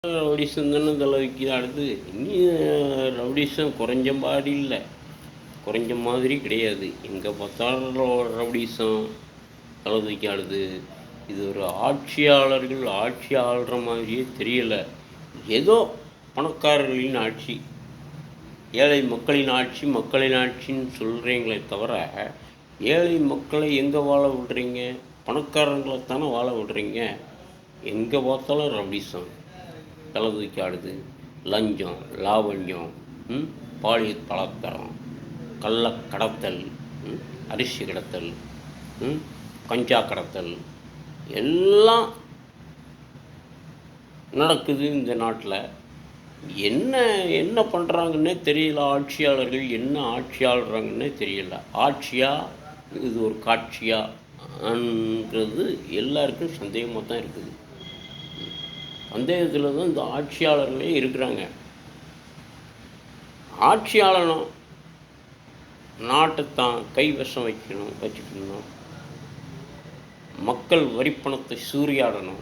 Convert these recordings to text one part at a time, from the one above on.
Rowdyism தானே தலைவிக்கு அடுத்து இனி ரவுடிசம் குறைஞ்ச மாதிரி இல்லை, குறைஞ்ச மாதிரி கிடையாது. எங்கே பார்த்தாலும் ரவுடிசம் தலைவிக்கு ஆடுது. இது ஒரு ஆட்சியாளர்கள் ஆட்சி ஆள்ற மாதிரியே தெரியலை. ஏதோ பணக்காரர்களின் ஆட்சி, ஏழை மக்களின் ஆட்சி, மக்களின் ஆட்சின்னு சொல்கிறீங்களே தவிர ஏழை மக்களை எங்கே வாழ விடுறீங்க? பணக்காரங்களை தானே வாழ விடுறீங்க. எங்கே பார்த்தாலும் ரவுடிசம் தலை தூக்கி ஆடுது. லஞ்சம், லாவண்யம், பாலியல் பலாத்காரம், கள்ள கடத்தல், அரிசி கடத்தல், கஞ்சா கடத்தல் எல்லாம் நடக்குது இந்த நாட்டில். என்ன என்ன பண்ணுறாங்கன்னே தெரியல. ஆட்சியாளர்கள் என்ன ஆட்சி ஆளுறாங்கன்னே தெரியல. ஆட்சியா இது ஒரு காட்சியான்றது எல்லாருக்கும் சந்தேகமாக தான் இருக்குது. சந்தேகத்தில் தான் இந்த ஆட்சியாளர்களே இருக்கிறாங்க. ஆட்சியாளனும் நாட்டைத்தான் கைவசம் வச்சுக்கணும். மக்கள் வரிப்பணத்தை சூறையாடணும்.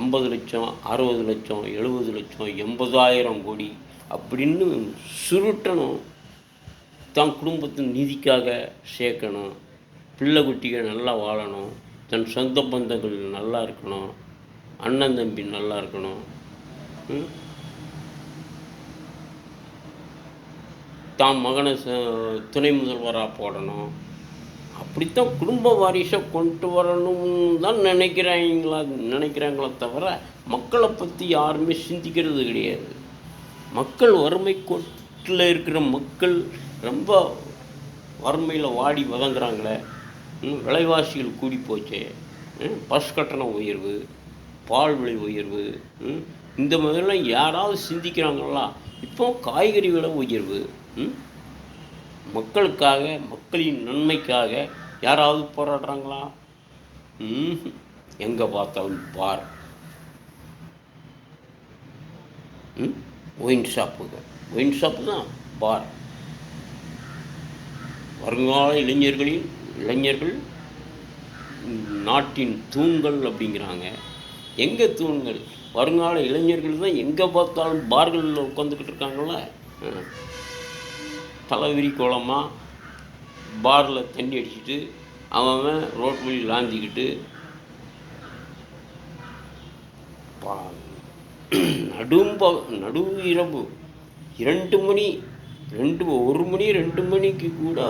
50 லட்சம், 60 லட்சம், 70 லட்சம், 80,000 கோடி அப்படின்னு சுருட்டணும். தான் குடும்பத்தின் நிதிக்காக சேர்க்கணும். பிள்ளை குட்டிகள் நல்லா வாழணும். தன் சொந்த பந்தங்கள் நல்லா இருக்கணும். அண்ணன் தம்பி நல்லா இருக்கணும். தான் மகனை துணை முதல்வராக போடணும். அப்படித்தான் குடும்ப வாரிசை கொண்டு வரணும்னு தான் நினைக்கிறாங்களே தவிர மக்களை பற்றி யாருமே சிந்திக்கிறது கிடையாது. மக்கள் வறுமை கோட்டில் இருக்கிற மக்கள் ரொம்ப வறுமையில் வாடி வதங்குறாங்களே. விலைவாசிகள் கூடி போச்சு. பஸ் கட்டண உயர்வு, பால் விலை உயர்வு, இந்த மாதிரிலாம் யாராவது சிந்திக்கிறாங்களா? இப்போ காய்கறி விலை உயர்வு. மக்களுக்காக, மக்களின் நன்மைக்காக யாராவது போராடுறாங்களா? எங்கே பார்த்தாலும் பார், ஒயின் ஷாப்பு தான் பார். வருங்கால இளைஞர்கள் நாட்டின் தூண்கள் அப்படிங்கிறாங்க. எங்கே தூண்கள்? வருங்கால இளைஞர்கள் தான் எங்கே பார்த்தாலும் பார்களில் உட்காந்துக்கிட்டு இருக்காங்கள. தலைவிரி கோலமாக பாரில் தண்ணி அடிச்சுட்டு அவன் ரோட் வழி லாந்திக்கிட்டு நடு இரவு 2 மணி 1 மணி 2 மணிக்கு கூட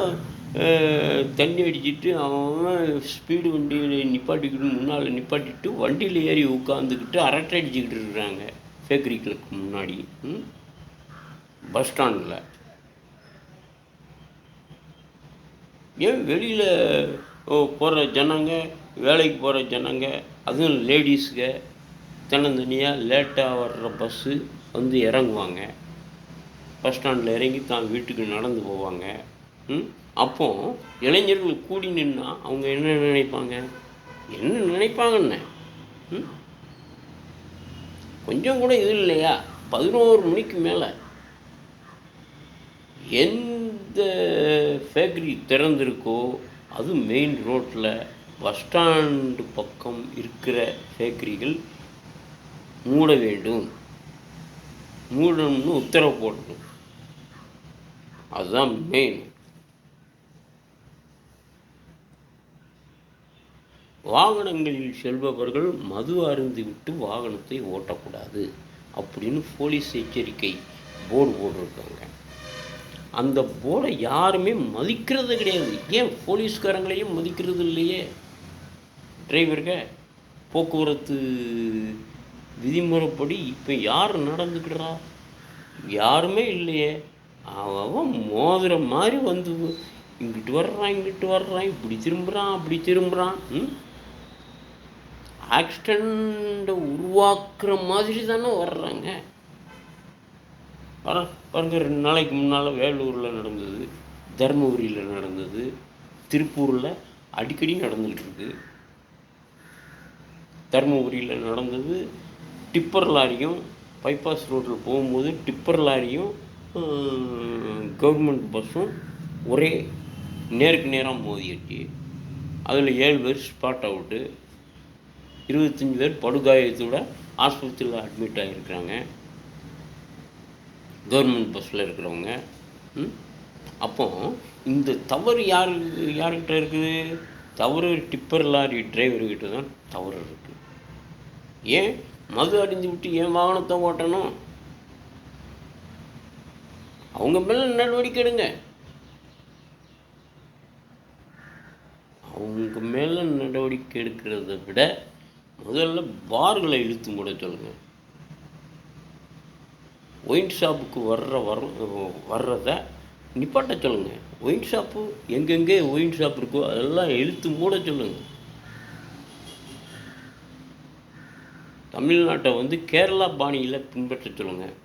தண்ணி அடிச்சுட்டு அவன் ஸ்பீடு வண்டியில் நிப்பாட்டிக்கிட்டு முன்னால் நிப்பாட்டிட்டு வண்டியில் ஏறி உட்காந்துக்கிட்டு அரட்டை அடிச்சுக்கிட்டு இருக்கிறாங்க ஃபேக்ட்ரிகளுக்கு முன்னாடி, பஸ் ஸ்டாண்டில். ஏன் வெளியில் போகிற ஜனங்க, வேலைக்கு போகிற ஜனங்க, அதுவும் லேடிஸுங்க தன்னந்தனியாக லேட்டாக வர்ற பஸ்ஸு வந்து இறங்குவாங்க. பஸ் ஸ்டாண்டில் இறங்கி தான் வீட்டுக்கு நடந்து போவாங்க. அப்போ இளைஞர்கள் கூடி நின்னா அவங்க என்ன நினைப்பாங்கன்னு கொஞ்சம் கூட இது இல்லையா? 11 மணிக்கு மேலே எந்த ஃபேக்ட்ரி திறந்திருக்கோ அது மெயின் ரோட்டில் பஸ் ஸ்டாண்டு பக்கம் இருக்கிற ஃபேக்ட்ரிகள் மூடணும்னு உத்தரவு போடணும். அதுதான் மெயின். வாகனங்களில் செல்பவர்கள் மது அருந்திவிட்டு வாகனத்தை ஓட்டக்கூடாது அப்படின்னு போலீஸ் எச்சரிக்கை போர்டு போட்டிருக்காங்க. அந்த போர்டை யாருமே மதிக்கிறது கிடையாது. ஏன் போலீஸ்காரங்களையும் மதிக்கிறது இல்லையே? டிரைவருங்க போக்குவரத்து விதிமுறைப்படி இப்போ யார் நடந்துக்கிடுறா? யாருமே இல்லையே. அவன் மோதிர மாதிரி வந்து இங்கிட்டு வர்றான், இப்படி திரும்புகிறான், அப்படி திரும்புகிறான். ஆக்சிடெண்ட்டை உருவாக்குற மாதிரி தானே வர்றாங்க. பாருங்க, 2 நாளைக்கு முன்னால் வேலூரில் நடந்தது, தருமபுரியில் நடந்தது, திருப்பூரில் அடிக்கடி நடந்துக்கிட்டு இருக்கு. தருமபுரியில் நடந்தது, டிப்பர் லாரியும் பைபாஸ் ரோட்டில் போகும்போது டிப்பர் லாரியும் கவர்மெண்ட் பஸ்ஸும் ஒரே நேருக்கு நேராக மோதிடுச்சு. அதில் 7 பேர் ஸ்பாட் அவுட்டு, 25 பேர் படுகாயத்தோட ஆஸ்பத்திரியில் அட்மிட் ஆகியிருக்கிறாங்க, கவர்மெண்ட் பஸ்ஸில் இருக்கிறவங்க. அப்போ இந்த தவறு யார்கிட்ட இருக்குது? தவறு டிப்பர் லாரி டிரைவர்கிட்ட தான் தவறு இருக்குது. ஏன் மது அடிந்து விட்டு ஏன் வாகனத்தை ஓட்டணும்? அவங்க மேலே நடவடிக்கை எடுங்க. அவங்க மேலே நடவடிக்கை எடுக்கிறத விட முதல்ல பார்களை இழுத்து மூட சொல்லுங்கள். ஒயின் ஷாப்புக்கு வர்றதை நிப்பாட்ட சொல்லுங்கள். ஒயின் ஷாப்பு எங்கெங்கே ஒயின் ஷாப் இருக்கோ அதெல்லாம் இழுத்து மூட சொல்லுங்கள். தமிழ்நாட்டை வந்து கேரளா பாணியில் பின்பற்ற சொல்லுங்கள்.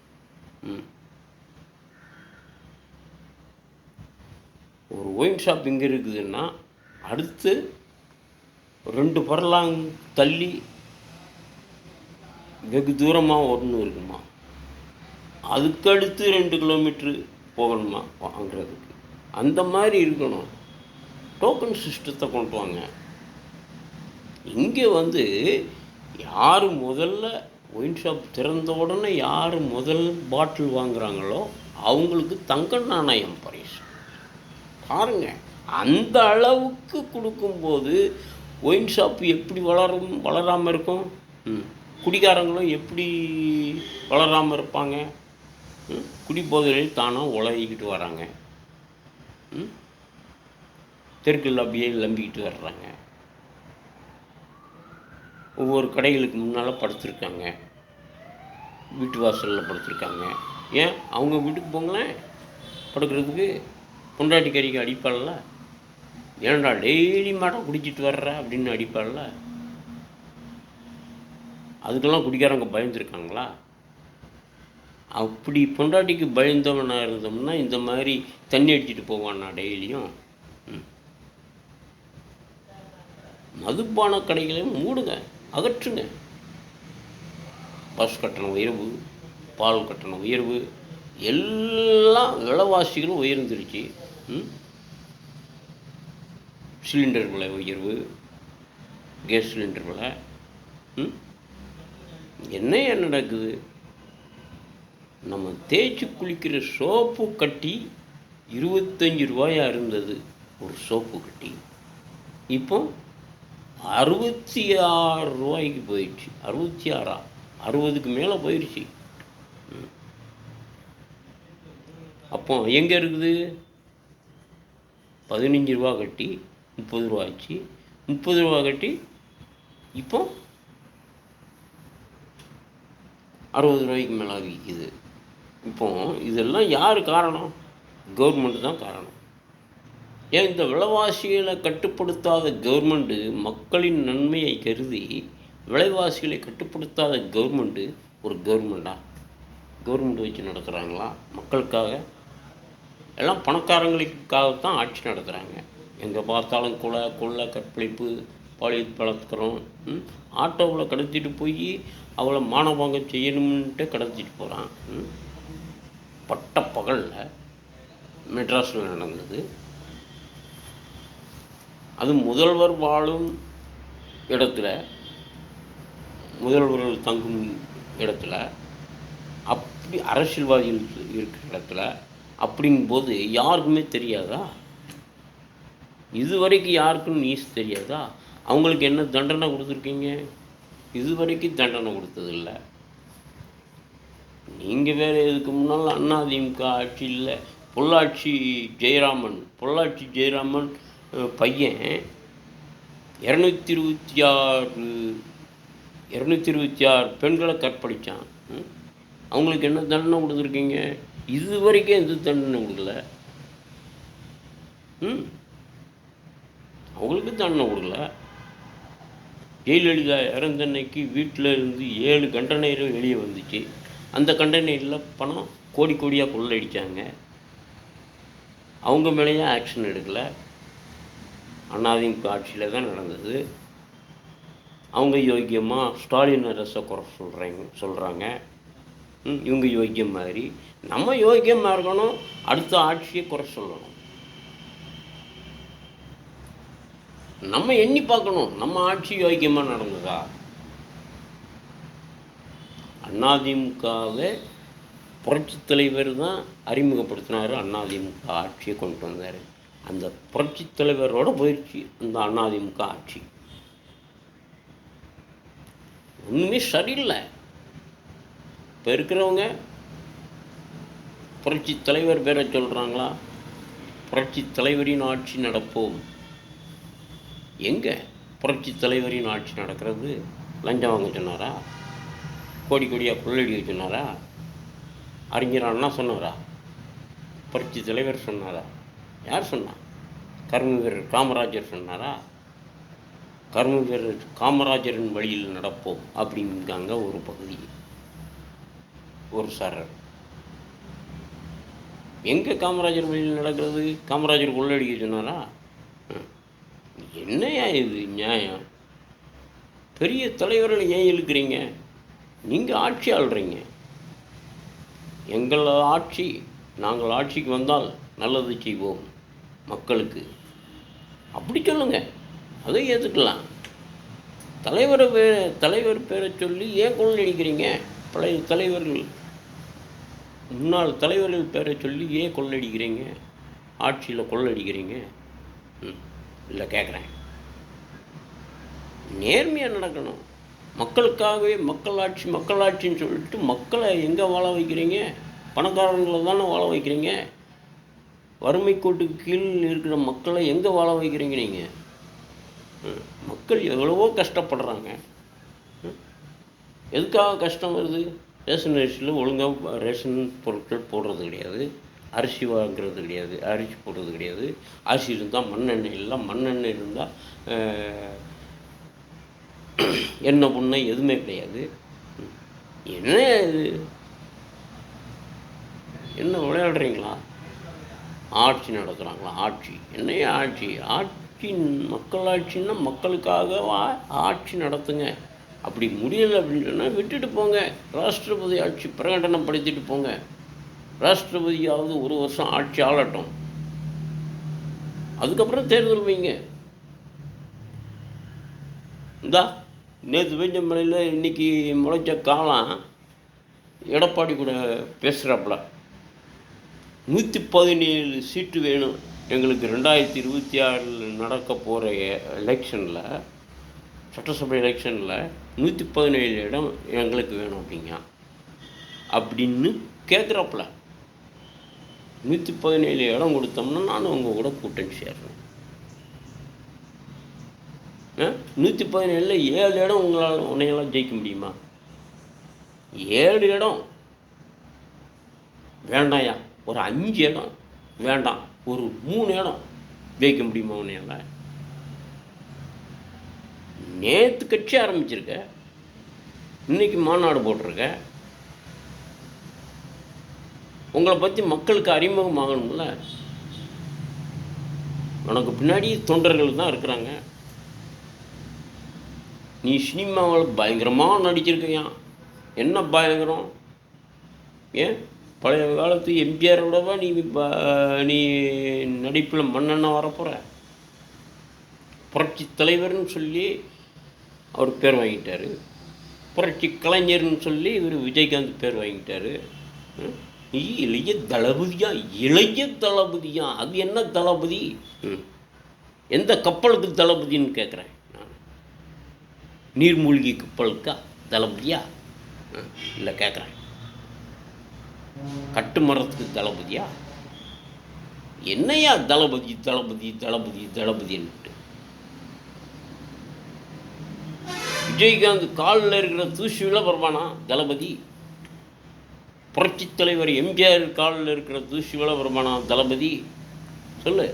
ஒரு ஒயின் ஷாப் இங்கே இருக்குதுன்னா அடுத்து 2 பரலாங் தள்ளி வெகு தூரமாக ஒன்று இருக்குமா, அதுக்கடுத்து 2 கிலோமீட்ரு போகணுமா வாங்குறதுக்கு. அந்த மாதிரி இருக்கணும். டோக்கன் சிஸ்டத்தை கொண்டு வாங்க. இங்கே வந்து யார் முதல்ல ஒயின் ஷாப் திறந்த உடனே யார் முதல் பாட்டில் வாங்குகிறாங்களோ அவங்களுக்கு தங்க நாணயம் பரிசு. பாருங்க, அந்த அளவுக்கு கொடுக்கும்போது ஒயின் ஷாப் எப்படி வளராமல் இருக்கும்? குடிகாரங்களும் எப்படி வளராமல் இருப்பாங்க? குடிபோதையில் தானாக உலகிக்கிட்டு வராங்க, தெருக்கள் அப்படியே லம்பிக்கிட்டு வர்றாங்க, ஒவ்வொரு கடைகளுக்கு முன்னால் படுத்துருக்காங்க, வீட்டு வாசலில் படுத்துருக்காங்க. ஏன் அவங்க வீட்டுக்கு போங்களேன் படுக்கிறதுக்கு. பொண்டாட்டி கறிக்கு அடிப்பாள்ல, ஏன்டா டெய்லி மாட்டம் குடிச்சிட்டு வர்ற அப்படின்னு அடிப்பாள்ல. அதுக்கெல்லாம் குடிக்காரங்க பயந்துருக்காங்களா? அப்படி பொண்டாட்டிக்கு பயந்தவனாக இருந்தோம்னா இந்த மாதிரி தண்ணி அடிச்சுட்டு போவான்னா டெய்லியும். மதுபான கடைகளையும் மூடுங்க, அகற்றுங்க. பஸ் கட்டண உயர்வு, பால் கட்டண உயர்வு, எல்லாம் விலைவாசிகளும் உயர்ந்துருச்சு. சிலிண்டர் விலை உயர்வு, கேஸ் சிலிண்டர் விலை. என்ன நடக்குது? நம்ம தேய்ச்சி குளிக்கிற சோப்பு கட்டி 25 ரூபாயாக இருந்தது ஒரு சோப்பு கட்டி, இப்போ 66 ரூபாய்க்கு போயிடுச்சு. 66, 60க்கு மேலே போயிடுச்சு. அப்போ எங்கே இருக்குது? 15 ரூபா கட்டி 30 ரூபா ஆச்சு. 30 ரூபா கட்டி இப்போ 60 ரூபாய்க்கு மேலே விற்கிது. இப்போ இதெல்லாம் யார் காரணம்? கவர்மெண்ட்டு தான் காரணம். ஏன் இந்த விலைவாசிகளை கட்டுப்படுத்தாத கவர்மெண்ட்டு மக்களின் நன்மையை கருதி விலைவாசிகளை கட்டுப்படுத்தாத கவர்மெண்ட்டு ஒரு கவர்மெண்ட்டா? கவர்மெண்ட் வச்சு நடத்துகிறாங்களா? மக்களுக்காக? எல்லாம் பணக்காரங்களுக்காகத்தான் ஆட்சி நடத்துகிறாங்க. எங்கே பார்த்தாலும் கொள்ளை, கற்பழிப்பு, பாலியல் பலாத்காரம். ஆட்டோவில் கடத்திட்டு போய் அவளை மானபங்கம் செய்யணும்ன்ட்டு கடத்திட்டு போகிறான். பட்ட பகலில் மெட்ராஸில் நடந்தது. அது முதல்வர் வாழும் இடத்துல, முதல்வர்கள் தங்கும் இடத்துல, அப்படி அரசியல்வாதிகள் இருக்கிற இடத்துல. அப்படிங்கும்போது யாருக்குமே தெரியாதா? இது வரைக்கும் யாருக்கும் நியூஸ் தெரியாதா? அவங்களுக்கு என்ன தண்டனை கொடுத்துருக்கீங்க? இது வரைக்கும் தண்டனை கொடுத்ததில்லை. நீங்கள் வேறு இதுக்கு முன்னால் அதிமுக ஆட்சியில் பொள்ளாச்சி ஜெயராமன் பையன் 226 பெண்களை கற்பழித்தான். அவங்களுக்கு என்ன தண்டனை கொடுத்துருக்கீங்க? இது வரைக்கும் எந்த தண்டனை கொடுக்கல. அவங்களுக்கு தண்டனை கொடுக்கல. ஜெயலலிதா இறந்த அன்னைக்கு வீட்டில் இருந்து 7 கண்டெய்னர் வெளியே வந்துச்சு. அந்த கண்டெய்னரில் பணம் கோடியாக கொள்ளடிச்சாங்க. அவங்க மேலேயே ஆக்ஷன் எடுக்கலை. அதிமுக ஆட்சியில் தான் நடந்தது. அவங்க யோக்கியமாக ஸ்டாலின் அரசை குறை சொல்கிறாங்க. இவங்க யோக்கியம் மாதிரி நம்ம யோக்கியமாக இருக்கணும், அடுத்த ஆட்சியை குறை சொல்லணும். நம்ம எண்ணி பார்க்கணும், நம்ம ஆட்சி யோக்கியமாக நடந்ததா? அதிமுகவை புரட்சித் தலைவர் தான் அறிமுகப்படுத்தினார். அதிமுக ஆட்சியை கொண்டு வந்தார். அந்த புரட்சித் தலைவரோட போயிடுச்சு இந்த அதிமுக ஆட்சி. ஒன்றுமே சரியில்லை. இப்போ இருக்கிறவங்க புரட்சி தலைவர் பேரை சொல்கிறாங்களா? புரட்சி தலைவரின் ஆட்சி நடப்போம். எங்கே புரட்சி தலைவரின் ஆட்சி நடக்கிறது? லஞ்சம் வாங்க சொன்னாரா? கோடி கோடியாக கொள்ளடிக்க சொன்னாரா? அறிஞர் அண்ணா சொன்னாரா? புரட்சி தலைவர் சொன்னாரா? யார் சொன்னா? கர்ம வீரர் காமராஜர் சொன்னாரா? கர்ம வீரர் காமராஜரின் வழியில் நடப்போம் அப்படிங்காங்க ஒரு பகுதி, ஒரு சாரர். எங்கே காமராஜர் வழியில் நடக்கிறது? காமராஜர் கொள்ளடிக்க சொன்னாரா? என்னையா இது நியாயம்? பெரிய தலைவர்களை ஏன் இழுக்கிறீங்க? நீங்கள் ஆட்சி ஆள்றீங்க. எங்கள் ஆட்சி, நாங்கள் ஆட்சிக்கு வந்தால் நல்லது செய்வோம் மக்களுக்கு, அப்படி சொல்லுங்கள். அதை ஏற்றுக்கலாம். தலைவர் பேரை சொல்லி ஏன் கொள்ளடிக்கிறீங்க? பழைய தலைவர்கள், முன்னாள் தலைவர்கள் பேரை சொல்லி ஏன் கொள்ளடிக்கிறீங்க? ஆட்சியில் கொள்ளடிக்கிறீங்க. இல்லை கேட்குறேன். நேர்மையாக நடக்கணும். மக்களுக்காகவே மக்களாட்சின்னு சொல்லிட்டு மக்களை எங்கே வாழ வைக்கிறீங்க? பணக்காரங்களை தானே வாழ வைக்கிறீங்க. வறுமை கோட்டுக்கு கீழ் இருக்கிற மக்களை எங்கே வாழ வைக்கிறீங்க நீங்கள்? மக்கள் எவ்வளவோ கஷ்டப்படுறாங்க. எதுக்காக கஷ்டம் வருது? ரேஷன் அரிசியில் ஒழுங்காக ரேஷன் பொருட்கள் போடுறது கிடையாது, அரிசி வாங்குறது கிடையாது, அரிசி போடுறது கிடையாது. அரிசி இருந்தால் மண்ணெண்ணெய் இல்லை, மண்ணெண்ணெய் இருந்தால் எண்ணெய் புண்ணை எதுவுமே கிடையாது. என்ன இது? என்ன விளையாடுறீங்களா? ஆட்சி நடத்துகிறாங்களா? ஆட்சி என்னைய ஆட்சி? மக்களாட்சின்னா மக்களுக்காக ஆட்சி நடத்துங்க. அப்படி முடியலை அப்படின்னு சொன்னால் விட்டுட்டு போங்க. ராஷ்டிரபதி ஆட்சி பிரகடனப்படுத்திட்டு போங்க. ராஷ்டிரபதியாவது ஒரு வருஷம் ஆட்சி ஆளட்டும், அதுக்கப்புறம் தேர்தல் வைங்க. இந்தா நேற்று பெஞ்ச மலையில் இன்றைக்கி முளைச்ச காலம் எடப்பாடி கூட பேசுகிறாப்புல. 117 சீட்டு வேணும் எங்களுக்கு 2026 நடக்க போகிற எலெக்ஷனில், சட்டசபை எலெக்ஷனில் 117 இடம் எங்களுக்கு வேணும் அப்படின்னு கேட்குறாப்புல. 117 இடம் கொடுத்தோம்னா நான் உங்கள் கூட கூட்டணி சேர்றேன். 117 7 இடம் உன்னையெல்லாம் ஜெயிக்க முடியுமா? 7 இடம் வேண்டாயா, ஒரு 5 இடம் வேண்டாம், ஒரு 3 இடம் ஜெயிக்க முடியுமா உன்னையால்? நேற்று கட்சி ஆரம்பிச்சிருக்க, இன்னைக்கு மாநாடு போட்டிருக்க. உங்களை பற்றி மக்களுக்கு அறிமுகமாகணும்ல. உனக்கு பின்னாடி தொண்டர்கள் தான் இருக்கிறாங்க. நீ சினிமாவில் பயங்கரமாக நடிச்சிருக்கையா. என்ன பயங்கரம்? ஏன் பழைய காலத்து எம்ஜிஆரோடவா நீ நடிப்பில் மண்ணெண்ண வரப்போகிற? புரட்சி தலைவர்னு சொல்லி அவர் பேர் வாங்கிட்டார். புரட்சி கலைஞர்னு சொல்லி இவர் விஜயகாந்த் பேர் வாங்கிட்டார். நீ இளைய தளபதியா? அது என்ன தளபதி? எந்த கப்பலுக்கு தளபதின்னு கேட்குறேன் நான். நீர்மூழ்கி கப்பலுக்கா தளபதியா? இல்லை கேட்குறேன். கட்டு மரத்துக்கு தளபதியா? என்னையா தளபதின்ட்டு? விஜயகாந்த் காலில் இருக்கிற தூசியில் வருவானா தளபதி? புரட்சி தலைவர் எம்ஜிஆர் காலில் இருக்கிற தூசியில் வருவானா தளபதி? சொல்லு.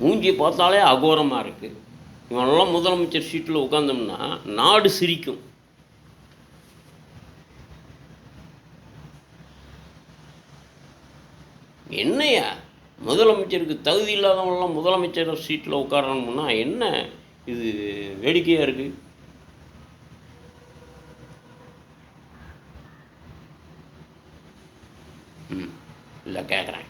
மூஞ்சி பார்த்தாலே அகோரமாக இருக்குது. இவனெல்லாம் முதலமைச்சர் சீட்டில் உட்காந்தோம்னா நாடு சிரிக்கும். என்னையா முதலமைச்சருக்கு தகுதி இல்லாதவங்களாம் முதலமைச்சர் சீட்டில் உட்காரணும்னா என்ன இது? வேடிக்கையாக இருக்குது. இல்லை கேட்குறேன்.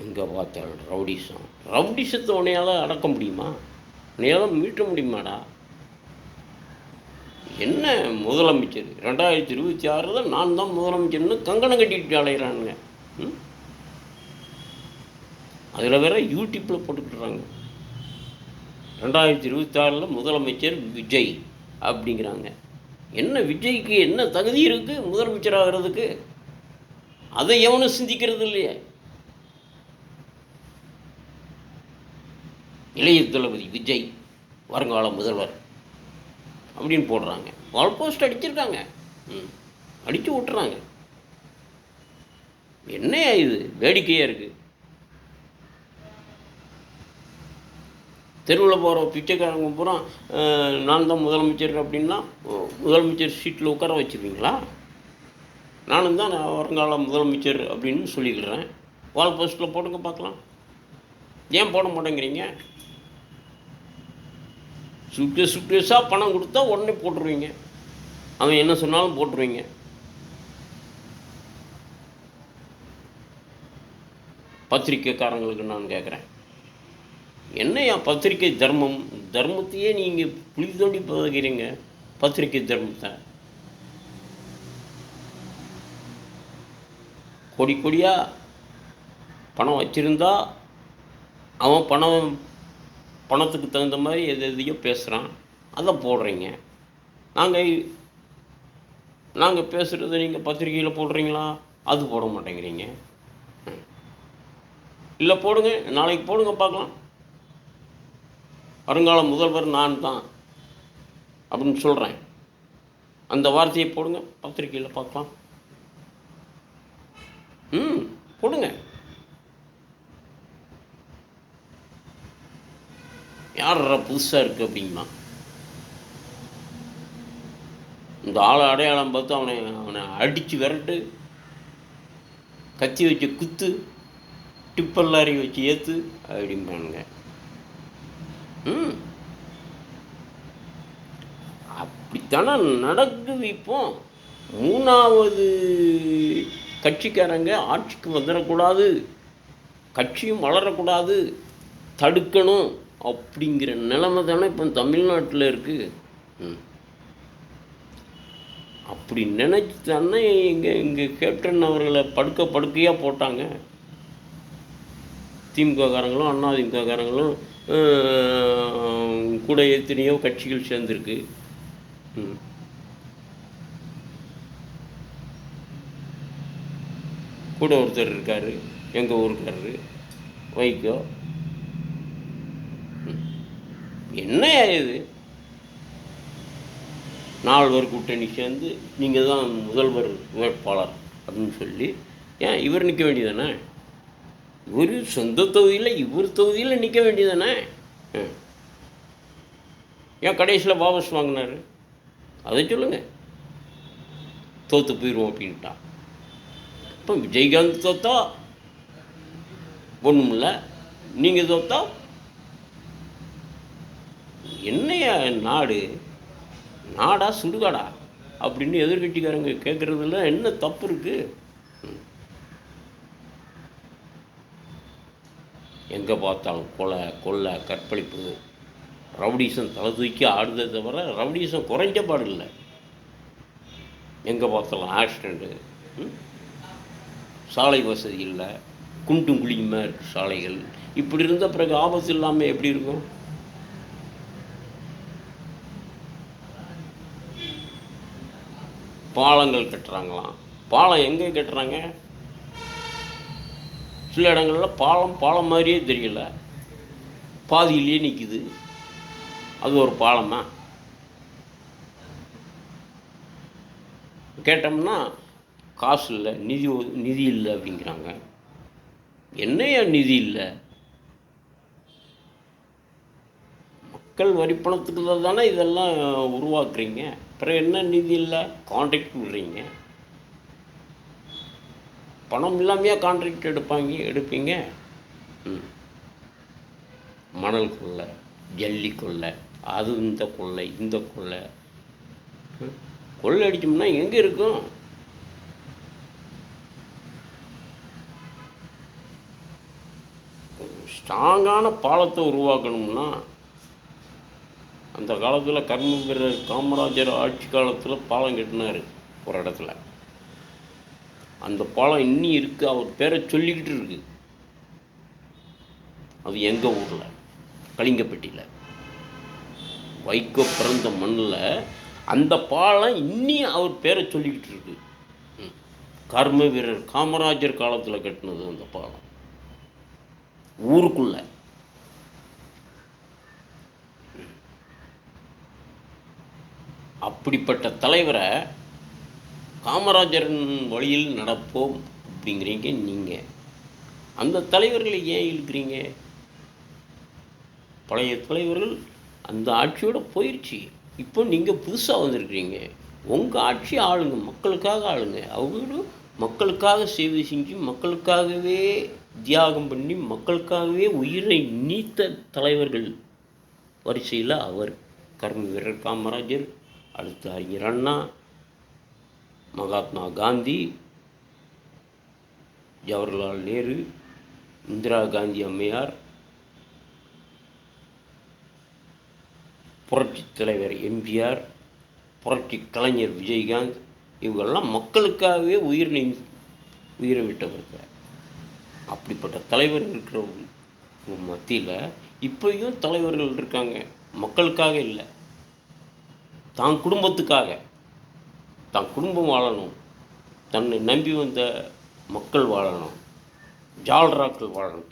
எங்கள் எங்கே பார்த்தாலும் ரவுடிசம். ரவுடிசத்தை உன்னையால் அடக்க முடியுமா? உன்னையால் மீட்ட முடியுமாடா? என்ன முதலமைச்சர் 2026 நான் தான் முதலமைச்சர்னு கங்கணம் கட்டிட்டு அலையிறானுங்க. அதில் வேற யூடியூப்பில் போட்டுக்கிட்டுறாங்க 2026 முதலமைச்சர் விஜய் அப்படிங்கிறாங்க. என்ன விஜய்க்கு என்ன தகுதி இருக்குது முதலமைச்சர் ஆகிறதுக்கு? அதை எவனும் சிந்திக்கிறது இல்லையே. இளைய தளபதி விஜய் வருங்கால முதல்வர் அப்படின்னு போடுறாங்க. வால் போஸ்ட் அடிச்சிருக்காங்க, அடித்து விட்டுறாங்க. என்னையா இது வேடிக்கையாக இருக்குது? தெருவில் போகிற பிச்சைக்காரங்க பூரா நான் தான் முதலமைச்சர் அப்படின்னா முதலமைச்சர் சீட்டில் உட்கார வச்சுருவீங்களா? நானும் தான் வருங்கால முதலமைச்சர் அப்படின்னு சொல்லிக்கிறேன். வால் போஸ்ட்டில் போடுங்க பார்க்கலாம். ஏன் போட மாட்டேங்கிறீங்க? சுட்டேஸாக பணம் கொடுத்தா உடனே போட்டுருவீங்க. அவன் என்ன சொன்னாலும் போட்டுருவீங்க. பத்திரிக்கைக்காரங்களுக்கு நான் கேட்குறேன், என்னையா பத்திரிக்கை தர்மம்? தர்மத்தையே நீங்கள் புளி தோண்டி பதகிறீங்க. பத்திரிக்கை தர்மத்தை கொடி கொடியாக பணம் வச்சுருந்தா அவன் பணத்துக்கு தகுந்த மாதிரி எதையோ பேசுகிறான், அதை போடுறீங்க. நாங்கள் பேசுகிறத நீங்கள் பத்திரிக்கையில் போடுறீங்களா? அது போட மாட்டேங்கிறீங்க. இல்லை போடுங்க, நாளைக்கு போடுங்க பார்க்கலாம். வருங்கால முதல்வர் நான் தான் அப்படின்னு சொல்கிறேன், அந்த வார்த்தையை போடுங்க பத்திரிக்கையில் பார்க்கலாம். போடுங்க. யாரா புதுசாக இருக்குது அப்படிங்களா? இந்த ஆளை அடையாளம் பார்த்து அவனை அடித்து விரட்டு, கத்தி வச்சு குத்து, டிப்பர் லாரி வச்சு ஏற்று அப்படிம்பானுங்க. அப்படித்தானே நடக்குது. இப்போ 3வது கட்சிக்காரங்க ஆட்சிக்கு வந்துடக்கூடாது, கட்சியும் வளரக்கூடாது, தடுக்கணும் அப்படிங்கிற நிலைமை தானே இப்போ தமிழ்நாட்டில் இருக்குது. அப்படி நினச்சி தானே இங்கே கேப்டன் அவர்களை படுக்கையாக போட்டாங்க. திமுககாரங்களும் அதிமுககாரங்களும் கூட எத்தனையோ கட்சிகள் சேர்ந்துருக்கு. கூட ஒருத்தர் இருக்கார், எங்கள் ஊருக்காரரு வைகோ. என்ன இது? 4 கூட்டணி சேர்ந்து நீங்கள் தான் முதல்வர் வேட்பாளர் அப்படின்னு சொல்லி ஏன் இவர் நிற்க வேண்டியதானே? இவர் சொந்த தொகுதியில் இவர் தொகுதியில் நிற்க வேண்டியதானே? ஏன் கடைசியில் வாபஸ் வாங்கினார்? அதை சொல்லுங்கள். தோற்று போயிடுவோம் அப்படின்ட்டா. இப்போ விஜயகாந்த் தோத்தா ஒன்றும் இல்லை, நீங்கள் தோத்தா என்னையா நாடா சுடுகாடா அப்படின்னு எதிர்கட்சிக்காரங்க கேட்குறதுல என்ன தப்பு இருக்குது? எங்கே பார்த்தாலும் கொலை கற்பழிப்பு, ரவுடிசம் தலை தூக்கி ஆடுதே தவிர ரவுடிசம் குறைஞ்ச பாடு இல்லை. எங்கே பார்த்தாலும் ஆக்சிடெண்ட்டு, சாலை வசதி இல்லை, குண்டும் குழியுமா இருக்குது சாலைகள். இப்படி இருந்த பிறகு ஆபத்து இல்லாமல் எப்படி இருக்கும்? பாலங்கள் கட்டுறாங்களாம். பாலம் எங்கே கட்டுறாங்க? சில இடங்களில் பாலம் மாதிரியே தெரியல, பாதியிலேயே நிற்கிது. அது ஒரு பாலமா? கேட்டோம்னா காசு இல்லை, நிதி இல்லை அப்படிங்கிறாங்க. என்னையா நிதி இல்லை? மக்கள் வரிப்பணத்துக்கு தானே இதெல்லாம் உருவாக்குறீங்க. அப்புறம் என்ன நிதி இல்லை? கான்ட்ராக்ட் விடுறீங்க. பணம் இல்லாமையா கான்ட்ராக்ட் எடுப்பீங்க? மணல் கொள்ளை, ஜல்லி கொள்ளை, அது இந்த கொள்ளை கொள்ளை அடிச்சோம்னா எங்கே இருக்கும்? ஸ்ட்ராங்கான பாலத்தை உருவாக்கணும்னா அந்த காலத்தில் கர்ம வீரர் காமராஜர் ஆட்சி காலத்தில் பாலம் கட்டினார் ஒரு இடத்துல. அந்த பாலம் இன்னும் இருக்குது, அவர் பேரை சொல்லிக்கிட்டு இருக்கு. அது எங்கள் ஊரில் கலிங்கப்பட்டியில் வைகோ பிறந்த மண்ணில் அந்த பாலம் இன்னி அவர் பேரை சொல்லிக்கிட்டு இருக்கு. கர்ம வீரர் காமராஜர் காலத்தில் கட்டினது அந்த பாலம் ஊருக்குள்ள. அப்படிப்பட்ட தலைவரை காமராஜரின் வழியில் நடப்போம் அப்படிங்கிறீங்க நீங்கள். அந்த தலைவர்களை ஏன் இழுக்கிறீங்க? பழைய தலைவர்கள் அந்த ஆட்சியோட போயிடுச்சு. இப்போ நீங்கள் புதுசாக வந்திருக்கிறீங்க. உங்கள் ஆட்சி ஆளுங்க, மக்களுக்காக ஆளுங்க. அவங்களும் மக்களுக்காக சேவை செஞ்சு மக்களுக்காகவே தியாகம் பண்ணி மக்களுக்காகவே உயிரை நீத்த தலைவர்கள் வரிசையில் அவர் கர்ம வீரர் காமராஜர், அடுத்து அறிஞர் அண்ணா, மகாத்மா காந்தி, ஜவஹர்லால் நேரு, இந்திரா காந்தி அம்மையார், புரட்சி தலைவர் எம்ஜிஆர், புரட்சி கலைஞர் விஜயகாந்த், இவங்கெல்லாம் மக்களுக்காகவே உயிரை விட்டவர்கள். அப்படிப்பட்ட தலைவர் இருக்கிற மத்தியில் இப்போயும் தலைவர்கள் இருக்காங்க. மக்களுக்காக இல்லை, தான் குடும்பத்துக்காக. தான் குடும்பம் வாழணும், தன்னை நம்பி வந்த மக்கள் வாழணும், ஜால்ராக்கள் வாழணும்.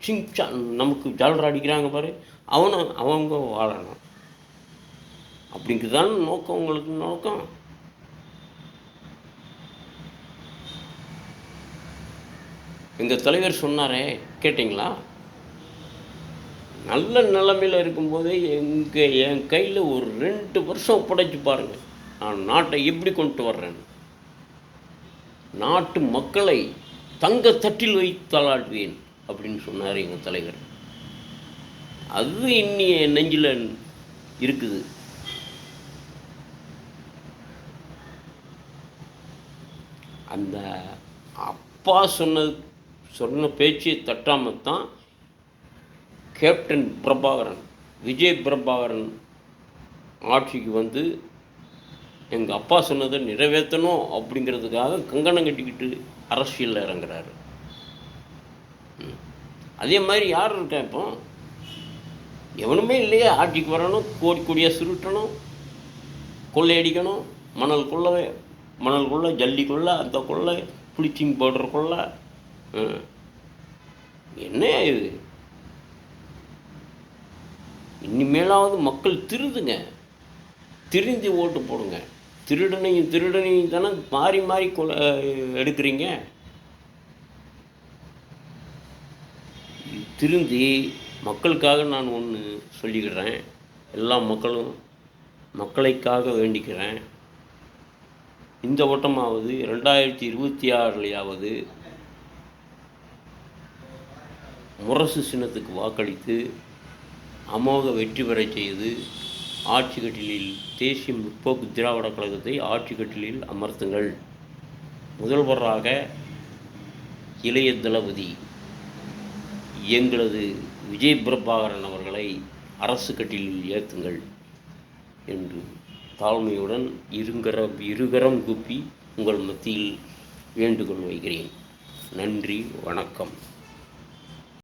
சிங்சா நமக்கு ஜால்ரா அடிக்கிறாங்க பாரு, அவங்க வாழணும். அப்படிங்கிறதான் நோக்கம். உங்களுக்கு நோக்கம் எங்கள் தலைவர் சொன்னாரே, கேட்டிங்களா? நல்ல நிலைமையில் இருக்கும்போதே என் கையில் ஒரு 2 வருஷம் ஒப்படைச்சி பாருங்கள், நான் நாட்டை எப்படி கொண்டு வர்றேன். நாட்டு மக்களை தங்க தட்டில் வைத்து தாளாட்டுவேன் அப்படின்னு சொன்னார் எங்கள் தலைவர். அது இன்னி என் நெஞ்சில் இருக்குது. அந்த அப்பா சொன்ன பேச்சை தட்டாமல் தான் கேப்டன் பிரபாகரன், விஜய் பிரபாகரன் ஆட்சிக்கு வந்து எங்கள் அப்பா சொன்னதை நிறைவேற்றணும் அப்படிங்கிறதுக்காக கங்கணம் கட்டிக்கிட்டு அரசியலில் இறங்குறாரு. அதே மாதிரி யார் இருக்கா? இப்போ எவனுமே இல்லையே. ஆட்சிக்கு வரணும், கோடி கோடியாக சுருட்டணும், கொள்ளையடிக்கணும், மணல் கொள்ளை, ஜல்லி கொள்ளை, அந்த கொள்ளை, ப்ளீச்சிங் பவுடர் கொள்ளை. என்ன இது? இனிமேலாவது மக்கள் திருந்துங்க, திருந்தி ஓட்டு போடுங்க. திருடனையும் தானே மாறி மாறி எடுக்கிறீங்க. திருந்தி மக்களுக்காக நான் ஒன்று சொல்லிக்கிறேன். எல்லா மக்களுக்காக வேண்டிக்கிறேன். இந்த ஓட்டமாவது 2026 முரசு சின்னத்துக்கு வாக்களித்து அமோக வெற்றி பெறச் செய்து ஆட்சி கட்டிலில் தேசிய முற்போக்கு திராவிட கழகத்தை ஆட்சி கட்டிலில் அமர்த்துங்கள். முதல்வராக இளைய தளபதி எங்களது விஜய் பிரபாகரன் அவர்களை அரசு கட்டிலில் ஏற்றுங்கள் என்று தாழ்மையுடன் இருகரம் கூப்பி உங்கள் மத்தியில் வேண்டுகோள் வைக்கிறேன். நன்றி, வணக்கம்.